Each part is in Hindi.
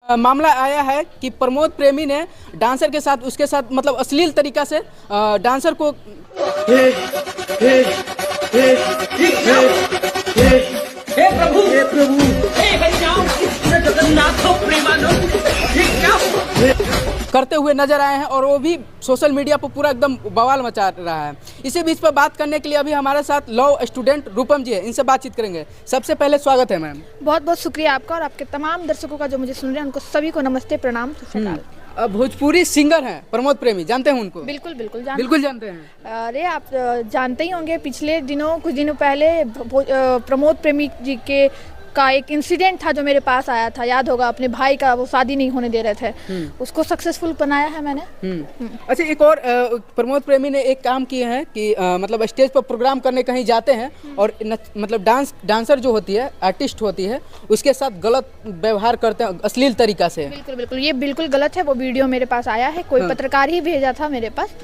मामला आया है कि प्रमोद प्रेमी ने डांसर के साथ उसके साथ मतलब अश्लील तरीका से डांसर को हे प्रभु हे हरिनाम हे जगन्नाथ प्रेमानंद ये क्या करते हुए नजर आए हैं और वो भी सोशल मीडिया पर पूरा एकदम बवाल मचा रहा है। इसी बीच पर बात करने के लिए अभी हमारे साथ लॉ स्टूडेंट रूपम जी है, इनसे बातचीत करेंगे। सबसे पहले स्वागत है मैम। बहुत बहुत शुक्रिया आपका और आपके तमाम दर्शकों का जो मुझे सुन रहे हैं उनको सभी को नमस्ते प्रणाम। भोजपुरी सिंगर हैं प्रमोद प्रेमी, जानते हैं उनको? बिल्कुल बिल्कुल बिल्कुल जानते हैं। अरे आप जानते ही होंगे, पिछले दिनों कुछ दिनों पहले प्रमोद प्रेमी जी के का एक इंसिडेंट था जो मेरे पास आया था, याद होगा, अपने भाई का वो शादी नहीं होने दे रहे थे, उसको सक्सेसफुल बनाया है मैंने। अच्छा, एक और प्रमोद प्रेमी ने एक काम किए हैं कि मतलब स्टेज पर प्रोग्राम करने कहीं जाते हैं और मतलब डांसर जो होती है, आर्टिस्ट होती है, उसके साथ गलत व्यवहार करते हैं अश्लील तरीका से। बिल्कुल बिल्कुल, ये बिल्कुल गलत है। वो वीडियो मेरे पास आया है, कोई पत्रकार ही भेजा था मेरे पास।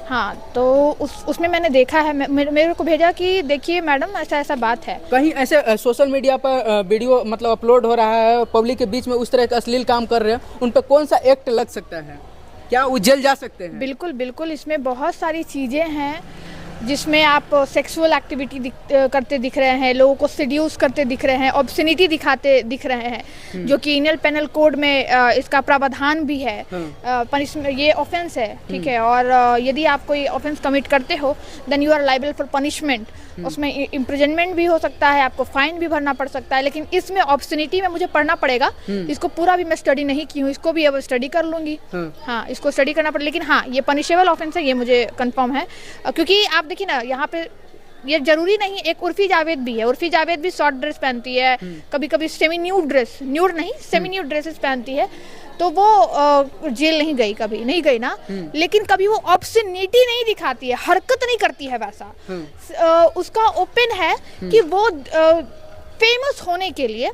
हाँ, तो उसमें मैंने देखा है, मेरे को भेजा कि देखिए मैडम ऐसा ऐसा बात है। कहीं ऐसे सोशल मीडिया पर वीडियो मतलब अपलोड हो रहा है, पब्लिक के बीच में उस तरह का अश्लील काम कर रहे हैं, उन पर कौन सा एक्ट लग सकता है? क्या वो जेल जा सकते हैं? बिल्कुल बिल्कुल, इसमें बहुत सारी चीज़ें हैं जिसमें आप सेक्सुअल एक्टिविटी करते दिख रहे हैं, लोगों को सीड्यूस करते दिख रहे हैं, ऑब्सनिटी दिखाते दिख रहे हैं, जो कि इनल पेनल कोड में इसका प्रावधान भी है। पनिशमेंट, ये ऑफेंस है, ठीक है। और यदि आप कोई ऑफेंस कमिट करते हो then you are liable for punishment. उसमें इम्प्रिजनमेंट भी हो सकता है, आपको फाइन भी भरना पड़ सकता है। लेकिन इसमें ऑब्सनिटी में मुझे पढ़ना पड़ेगा, इसको पूरा भी मैं स्टडी नहीं की हूँ, इसको भी अब स्टडी कर लूँगी। हाँ, इसको स्टडी करना पड़ेगा। लेकिन हाँ, ये पनिशेबल ऑफेंस है, ये मुझे कंफर्म है। क्योंकि आप देखिए ना, यहाँ पे ये जरूरी नहीं, एक उर्फी जावेद भी है, उर्फी जावेद भी शॉर्ट ड्रेस पहनती है, कभी कभी सेमी न्यूड ड्रेस, न्यूड नहीं सेमी न्यूड ड्रेसेस पहनती है, तो वो जेल नहीं गई, कभी नहीं गई ना। लेकिन कभी वो ऑब्सनिटी नहीं दिखाती है, हरकत नहीं करती है वैसा। उसका ओपन है कि वो फेमस होने के लिए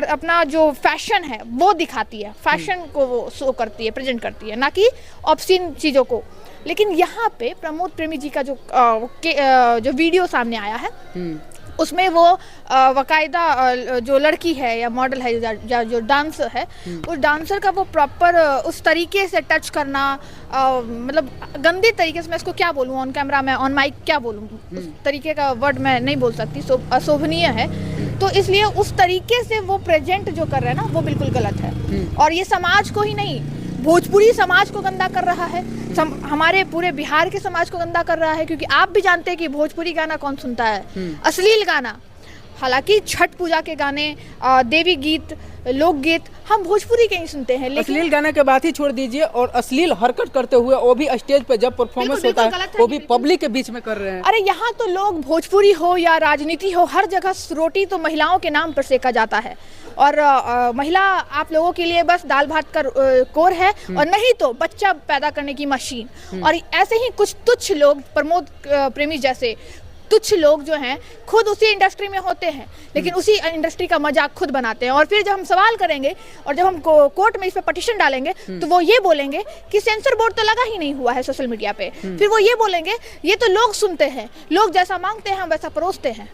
अपना जो फैशन है वो दिखाती है, फैशन को वो शो करती है, प्रेजेंट करती है, ना कि ऑब्सीन चीज़ों को। लेकिन यहाँ पे प्रमोद प्रेमी जी का जो वीडियो सामने आया है, उसमें वो बाकायदा जो लड़की है या मॉडल है, जो डांसर है, उस डांसर का वो प्रॉपर उस तरीके से टच करना, मतलब गंदे तरीके से, मैं इसको क्या बोलूँ ऑन कैमरा में, ऑन माइक क्या बोलूँ, उस तरीके का वर्ड मैं नहीं बोल सकती, अशोभनीय है। तो इसलिए उस तरीके से वो प्रेजेंट जो कर रहे हैं ना, वो बिल्कुल गलत है। और ये समाज को ही नहीं, भोजपुरी समाज को गंदा कर रहा है, हमारे पूरे बिहार के समाज को गंदा कर रहा है। क्योंकि आप भी जानते हैं कि भोजपुरी गाना कौन सुनता है, अश्लील गाना। हालांकि छठ पूजा के गाने, देवी गीत, लोकगीत हम भोजपुरी के ही सुनते हैं, लेकिन अश्लील गाना के बात ही छोड़ दीजिए, और अश्लील हरकत करते हुए वो भी स्टेज पे जब परफॉर्मेंस होता है वो भी पब्लिक के बीच में कर रहे हैं। अरे यहाँ तो लोग, भोजपुरी हो या राजनीति हो, हर जगह रोटी तो महिलाओं के नाम पर सेका जाता है। और महिला आप लोगों के लिए बस दाल भात का कोर है, और नहीं तो बच्चा पैदा करने की मशीन। और ऐसे ही कुछ तुच्छ लोग, प्रमोद प्रेमी जैसे तुच्छ लोग जो हैं, खुद उसी इंडस्ट्री में होते हैं, लेकिन उसी इंडस्ट्री का मजाक खुद बनाते हैं। और फिर जब हम सवाल करेंगे और जब हम कोर्ट में इस पे पटिशन डालेंगे, तो वो ये बोलेंगे कि सेंसर बोर्ड तो लगा ही नहीं हुआ है सोशल मीडिया पे। फिर वो ये बोलेंगे ये तो लोग सुनते हैं, लोग जैसा मांगते हैं हम वैसा परोसते हैं।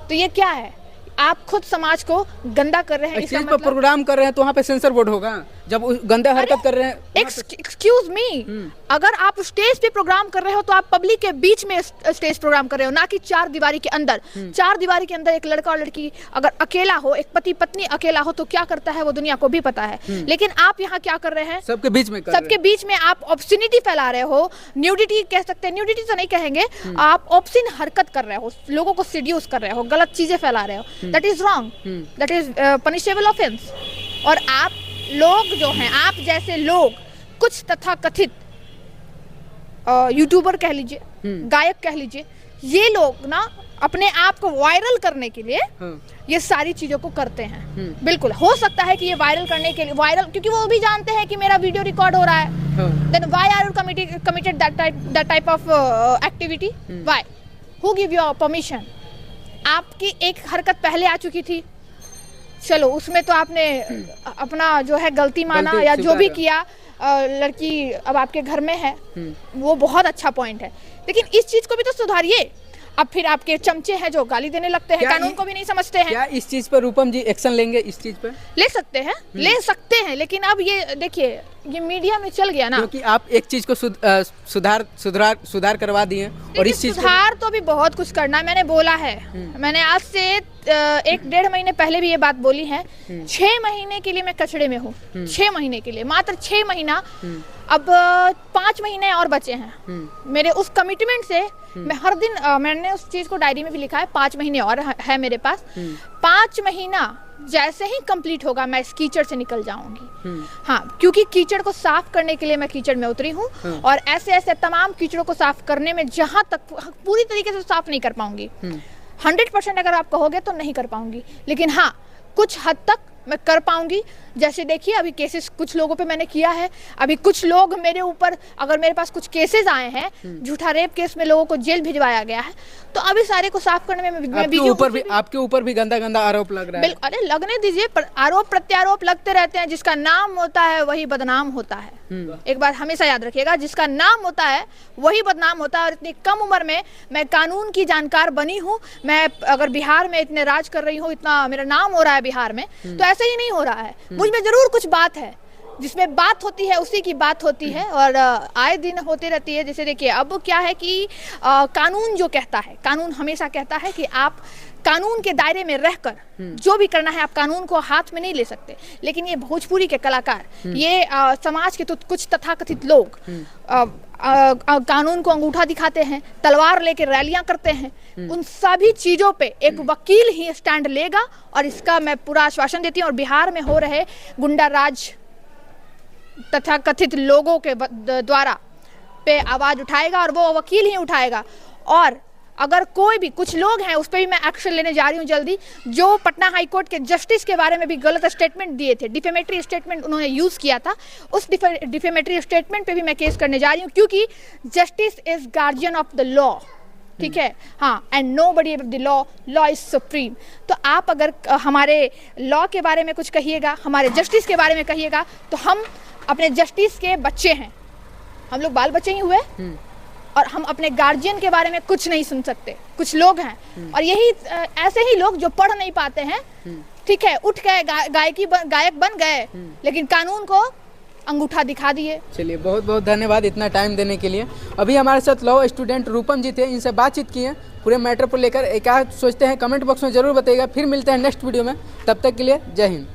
तो ये क्या है? आप खुद समाज को गंदा कर रहे हैं। स्टेज पर प्रोग्राम कर रहे हैं तो वहाँ पे सेंसर बोर्ड होगा जब गंदा हरकत कर रहे हैं। एक्सक्यूज मी, अगर आप स्टेज पे प्रोग्राम कर रहे हो तो आप पब्लिक के बीच में स्टेज प्रोग्राम कर रहे हो, ना कि चार दीवारी के अंदर। चार दीवारी के अंदर एक लड़का और लड़की अगर अकेला हो, एक पति पत्नी अकेला हो, तो क्या करता है वो दुनिया को भी पता है। लेकिन आप यहाँ क्या कर रहे हैं? सबके बीच में आप ऑब्सिनिटी फैला रहे हो, न्यूडिटी कह सकते हैं, न्यूडिटी तो नहीं कहेंगे, आप ऑब्सिन हरकत कर रहे हो, लोगों को सीड्यूस कर रहे हो, गलत चीजें फैला रहे हो। That is wrong, that is punishable offence. और आप लोग जो हैं, आप जैसे लोग, कुछ तथाकथित यूट्यूबर कह लीजिए, गायक कह लीजिए, ये लोग ना अपने आप को वायरल करने के लिए ये सारी चीजों को करते हैं। बिल्कुल हो सकता है कि ये वायरल करने के लिए, क्योंकि वो भी जानते हैं कि मेरा वीडियो रिकॉर्ड हो रहा है। Then why are you committed that type of activity? Why? Who give you permission? आपकी एक हरकत पहले आ चुकी थी, चलो उसमें तो आपने अपना जो है गलती माना या जो भी किया, लड़की अब आपके घर में है, वो बहुत अच्छा पॉइंट है। लेकिन इस चीज को भी तो सुधारिए। अब फिर आपके चमचे हैं जो गाली देने लगते हैं, क्या कानून ये- को भी नहीं समझते हैं। क्या इस चीज पर रूपम जी एक्शन लेंगे? इस चीज पर ले सकते हैं, ले सकते हैं, लेकिन अब ये देखिए ये मीडिया में चल गया ना। क्योंकि आप एक चीज को सुधार करवा दिए और देखिए, इस चीज सुधार तो अभी बहुत कुछ करना है, मैंने बोला है। मैंने आज से 1-1.5 महीने पहले भी ये बात बोली है। 6 महीने के लिए मैं कचड़े में हूँ, 6 महीने के लिए, मात्र 6 महीना। अब 5 महीने और बचे हैं मेरे उस कमिटमेंट से। मैं हर दिन मैंने उस चीज को डायरी में भी लिखा है, 5 महीने और है मेरे पास। 5 महीना जैसे ही कंप्लीट होगा मैं इस कीचड़ से निकल जाऊंगी। हाँ, क्योंकि कीचड़ को साफ करने के लिए मैं कीचड़ में उतरी हूँ और ऐसे ऐसे तमाम कीचड़ों को साफ करने में जहां तक पूरी तरीके से साफ नहीं कर पाऊंगी, 100% अगर आप कहोगे तो नहीं कर पाऊंगी, लेकिन हाँ कुछ हद तक मैं कर पाऊंगी। जैसे देखिए अभी केसेस कुछ लोगों पे मैंने किया है, अभी कुछ लोग मेरे ऊपर, अगर मेरे पास कुछ केसेस आए हैं, झूठा रेप केस में लोगों को जेल भिजवाया गया है, तो अभी सारे को साफ करने में मैं आपके ऊपर भी गंदा गंदा आरोप लग रहा है। अरे लगने दीजिए, आरोप प्रत्यारोप लगते रहते हैं। जिसका नाम होता है वही बदनाम होता है। एक बात हमेशा याद रखिएगा, जिसका नाम होता है वही बदनाम होता है। और इतनी कम उम्र में मैं कानून की जानकार बनी हूँ। मैं अगर बिहार में इतने राज कर रही हूँ, इतना मेरा नाम हो रहा है बिहार में, तो ऐसे ही नहीं हो रहा है। मुझ में जरूर कुछ बात है, जिसमें बात होती है उसी की बात होती है और आए दिन होती रहती है। जैसे देखिए अब क्या है कि कानून जो कहता है, कानून हमेशा कहता है कि आप कानून के दायरे में रहकर जो भी करना है आप कानून को हाथ में नहीं ले सकते। लेकिन ये भोजपुरी के कलाकार, ये समाज के कुछ तथाकथित लोग कानून को अंगूठा दिखाते हैं, तलवार लेकर रैलियां करते हैं। उन सभी चीजों पे एक वकील ही स्टैंड लेगा और इसका मैं पूरा आश्वासन देती हूँ। और बिहार में हो रहे गुंडा राज तथाकथित लोगों के द्वारा पे आवाज उठाएगा और वो वकील ही उठाएगा। और अगर कोई भी कुछ लोग हैं उस पर भी मैं एक्शन लेने जा रही हूँ जल्दी। जो पटना हाई कोर्ट के जस्टिस के बारे में भी गलत स्टेटमेंट दिए थे, डिफेमेटरी स्टेटमेंट उन्होंने यूज किया था, उस डिफेमेटरी स्टेटमेंट पे भी मैं केस करने जा रही हूँ, क्योंकि justice is guardian of the law. ठीक है, हाँ, and nobody above the law, law is supreme. तो आप अगर हमारे लॉ के बारे में कुछ कहिएगा, हमारे जस्टिस के बारे में कहिएगा, तो हम अपने जस्टिस के बच्चे हैं, हम लोग बाल बच्चे ही हुए और हम अपने गार्जियन के बारे में कुछ नहीं सुन सकते। कुछ लोग हैं और यही ऐसे ही लोग जो पढ़ नहीं पाते हैं, ठीक है, उठ गए गायक बन गए, लेकिन कानून को अंगूठा दिखा दिए। चलिए, बहुत बहुत धन्यवाद इतना टाइम देने के लिए। अभी हमारे साथ लॉ स्टूडेंट रूपम जी थे, इनसे बातचीत की है पूरे मैटर को लेकर। क्या सोचते हैं कमेंट बॉक्स में जरूर बताइएगा। फिर मिलते हैं नेक्स्ट वीडियो में, तब तक के लिए जय हिंद।